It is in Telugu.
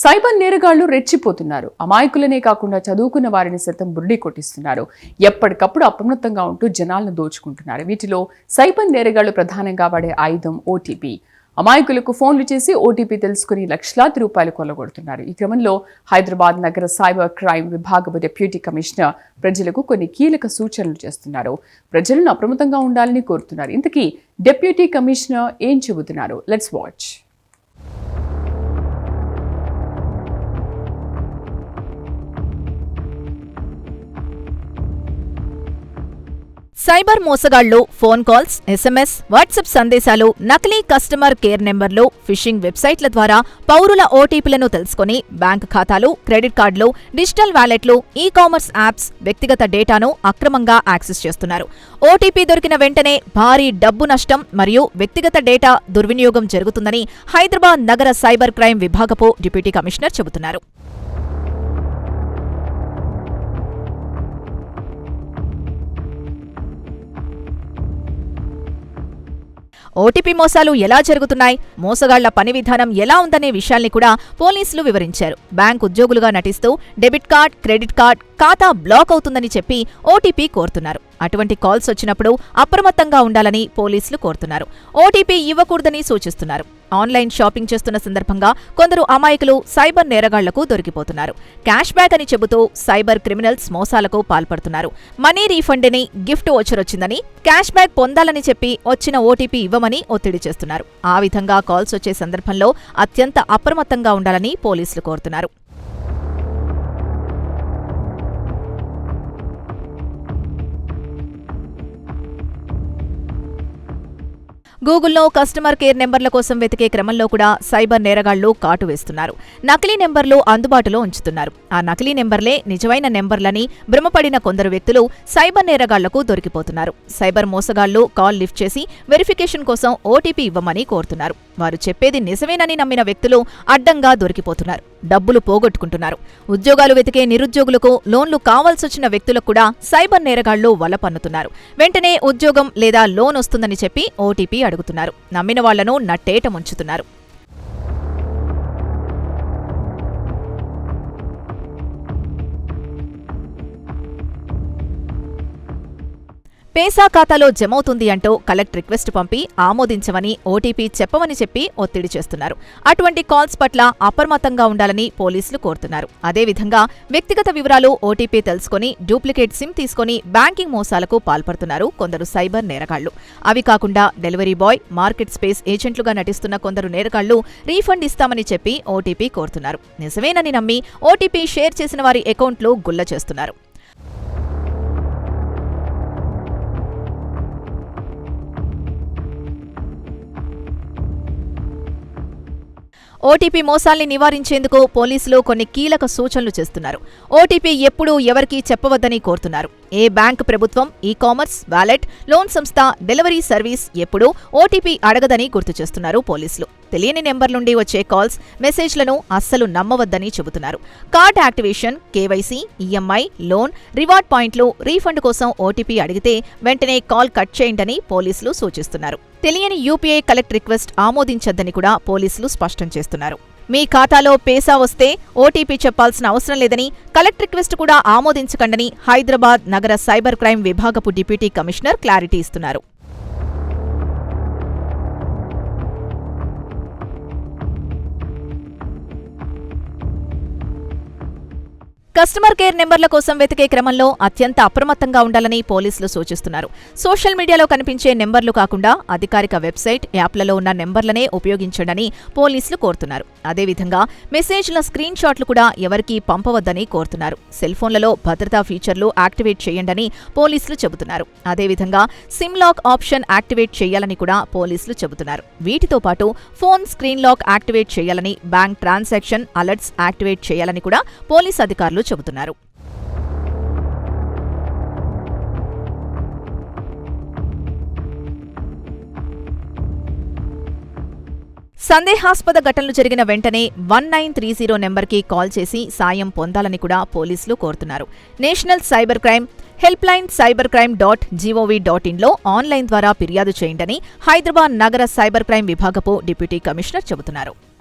సైబర్ నేరగాళ్లు రెచ్చిపోతున్నారు. అమాయకులనే కాకుండా చదువుకున్న వారిని సైతం బుర్డి కొట్టిస్తున్నారు. ఎప్పటికప్పుడు అప్రమత్తంగా ఉంటూ జనాలను దోచుకుంటున్నారు. వీటిలో సైబర్ నేరగాళ్లు ప్రధానంగా వాడే ఆయుధం ఓటీపీ. అమాయకులకు ఫోన్లు చేసి ఓటీపీ తెలుసుకుని లక్షలాది రూపాయలు కొల్లగొడుతున్నారు. ఈ క్రమంలో హైదరాబాద్ నగర సైబర్ క్రైమ్ విభాగపు డిప్యూటీ కమిషనర్ ప్రజలకు కొన్ని కీలక సూచనలు చేస్తున్నారు. ప్రజలను అప్రమత్తంగా ఉండాలని కోరుతున్నారు. ఇంతకీ డిప్యూటీ కమిషనర్ ఏం చెబుతున్నారు? Let's watch. సైబర్ మోసగాళ్లు ఫోన్ కాల్స్, ఎస్ఎంఎస్, వాట్సాప్ సందేశాలు, నకిలీ కస్టమర్ కేర్ నెంబర్లు, ఫిషింగ్ వెబ్సైట్ల ద్వారా పౌరుల ఓటీపీలను తెలుసుకుని బ్యాంక్ ఖాతాలు, క్రెడిట్ కార్డులు, డిజిటల్ వాలెట్లు, ఈ-కామర్స్ యాప్స్, వ్యక్తిగత డేటాను అక్రమంగా యాక్సెస్ చేస్తున్నారు. ఓటీపీ దొరికిన వెంటనే భారీ డబ్బు నష్టం మరియు వ్యక్తిగత డేటా దుర్వినియోగం జరుగుతుందని హైదరాబాద్ నగర సైబర్ క్రైమ్ విభాగపు డిప్యూటీ కమిషనర్ చెబుతున్నారు. ఓటీపీ మోసాలు ఎలా జరుగుతున్నాయి, మోసగాళ్ల పని విధానం ఎలా ఉందనే విషయాల్ని కూడా పోలీసులు వివరించారు. బ్యాంక్ ఉద్యోగులుగా నటిస్తూ డెబిట్ కార్డ్, క్రెడిట్ కార్డ్ ఖాతా బ్లాక్ అవుతుందని చెప్పి ఓటీపీ కోరుతున్నారు. అటువంటి కాల్స్ వచ్చినప్పుడు అప్రమత్తంగా ఉండాలని పోలీసులు కోరుతున్నారు. ఓటీపీ ఇవ్వకూడదని సూచిస్తున్నారు. ఆన్లైన్ షాపింగ్ చేస్తున్న సందర్భంగా కొందరు అమాయకులు సైబర్ నేరగాళ్లకు దొరికిపోతున్నారు. క్యాష్ బ్యాక్ అని చెబుతూ సైబర్ క్రిమినల్స్ మోసాలకు పాల్పడుతున్నారు. మనీ రీఫండ్ అని, గిఫ్ట్ వోచర్ వచ్చిందని, క్యాష్ బ్యాక్ పొందాలని చెప్పి వచ్చిన ఓటీపీ ఇవ్వమని ఒత్తిడి చేస్తున్నారు. ఆ విధంగా కాల్స్ వచ్చే సందర్భంలో అత్యంత అప్రమత్తంగా ఉండాలని పోలీసులు కోరుతున్నారు. గూగుల్లో కస్టమర్ కేర్ నెంబర్ల కోసం వెతికే క్రమంలో కూడా సైబర్ నేరగాళ్లు కాటు వేస్తున్నారు. నకిలీ నెంబర్లు అందుబాటులో ఉంచుతున్నారు. ఆ నకిలీ నెంబర్లే నిజమైన నెంబర్లని భ్రమపడిన కొందరు వ్యక్తులు సైబర్ నేరగాళ్లకు దొరికిపోతున్నారు. సైబర్ మోసగాళ్లు కాల్ లిఫ్ట్ చేసి వెరిఫికేషన్ కోసం ఓటీపీ ఇవ్వమని కోరుతున్నారు. వారు చెప్పేది నిజమేనని నమ్మిన వ్యక్తులు అడ్డంగా దొరికిపోతున్నారు. డబ్బులు పోగొట్టుకుంటున్నారు. ఉద్యోగాలు వెతికే నిరుద్యోగులకు, లోన్లు కావాల్సొచ్చిన వ్యక్తులకు కూడా సైబర్ నేరగాళ్లు వల పన్నుతున్నారు. వెంటనే ఉద్యోగం లేదా లోన్ వస్తుందని చెప్పి ఓటీపీ అడుగుతున్నారు. నమ్మిన వాళ్లను నట్టేట ముంచుతున్నారు. పేసా ఖాతాలో జమవుతుంది అంటూ కలెక్ట్ రిక్వెస్ట్ పంపి ఆమోదించమని, ఓటీపీ చెప్పమని చెప్పి ఒత్తిడి చేస్తున్నారు. అటువంటి కాల్స్ పట్ల అప్రమత్తంగా ఉండాలని పోలీసులు కోరుతున్నారు. అదేవిధంగా వ్యక్తిగత వివరాలు, ఓటీపీ తెలుసుకుని డూప్లికేట్ సిమ్ తీసుకుని బ్యాంకింగ్ మోసాలకు పాల్పడుతున్నారు కొందరు సైబర్ నేరగాళ్లు. అవి కాకుండా డెలివరీ బాయ్, మార్కెట్ స్పేస్ ఏజెంట్లుగా నటిస్తున్న కొందరు నేరగాళ్లు రీఫండ్ ఇస్తామని చెప్పి ఓటీపీ కోరుతున్నారు. నిజమేనని నమ్మి ఓటీపీ షేర్ చేసిన వారి అకౌంట్లు గుల్ల చేస్తున్నారు. ఓటీపీ మోసాల్ని నివారించేందుకు పోలీసులు కొన్ని కీలక సూచనలు చేస్తున్నారు. ఓటీపీ ఎప్పుడూ ఎవరికీ చెప్పవద్దని కోరుతున్నారు. ఏ బ్యాంక్, ప్రభుత్వం, ఈ-కామర్స్, వాలెట్, లోన్ సంస్థ, డెలివరీ సర్వీస్ ఎప్పుడూ ఓటీపీ అడగదని గుర్తు చేస్తున్నారు పోలీసులు. తెలియని నెంబర్ నుండి వచ్చే కాల్స్, మెసేజ్లను అస్సలు నమ్మవద్దని చెబుతున్నారు. Card activation, KYC, EMI, loan, reward పాయింట్లు, రీఫండ్ కోసం ఓటీపీ అడిగితే వెంటనే కాల్ కట్ చేయండని పోలీసులు సూచిస్తున్నారు. తెలియని యూపీఐ కలెక్ట్ రిక్వెస్ట్ ఆమోదించొద్దని కూడా పోలీసులు స్పష్టం చేస్తున్నారు. మీ ఖాతాలో పేసా వస్తే ఓటీపీ చెప్పాల్సిన అవసరం లేదని, కలెక్ట్ రిక్వెస్ట్ కూడా ఆమోదించకండని హైదరాబాద్ నగర సైబర్ క్రైమ్ విభాగపు డిప్యూటీ కమిషనర్ క్లారిటీ ఇస్తున్నారు. కస్టమర్ కేర్ నెంబర్ల కోసం వెతికే క్రమంలో అత్యంత అప్రమత్తంగా ఉండాలని పోలీసులు సూచిస్తున్నారు. సోషల్ మీడియాలో కనిపించే నెంబర్లు కాకుండా అధికారిక వెబ్సైట్, యాప్లలో ఉన్న నెంబర్లనే ఉపయోగించండని పోలీసులు కోరుతున్నారు. అదేవిధంగా మెసేజ్ల స్క్రీన్ షాట్లు కూడా ఎవరికీ పంపవద్దని కోరుతున్నారు. సెల్ఫోన్లలో భద్రతా ఫీచర్లు యాక్టివేట్ చేయండని పోలీసులు చెబుతున్నారు. అదేవిధంగా సిమ్ లాక్ ఆప్షన్ యాక్టివేట్ చేయాలని కూడా పోలీసులు చెబుతున్నారు. వీటితో పాటు ఫోన్ స్క్రీన్ లాక్ యాక్టివేట్ చేయాలని, బ్యాంక్ ట్రాన్సాక్షన్ అలర్ట్స్ యాక్టివేట్ చేయాలని కూడా పోలీసు అధికారులు చెబుతున్నారు. సందేహాస్పద ఘటనలు జరిగిన వెంటనే 1930 నెంబర్కి కాల్ చేసి సాయం పొందాలని కూడా పోలీసులు కోరుతున్నారు. National cyber crime helpline cybercrime.gov.in లో ఆన్లైన్ ద్వారా ఫిర్యాదు చేయండని హైదరాబాద్ నగర సైబర్ క్రైమ్ విభాగపు డిప్యూటీ కమిషనర్ చెబుతున్నారు.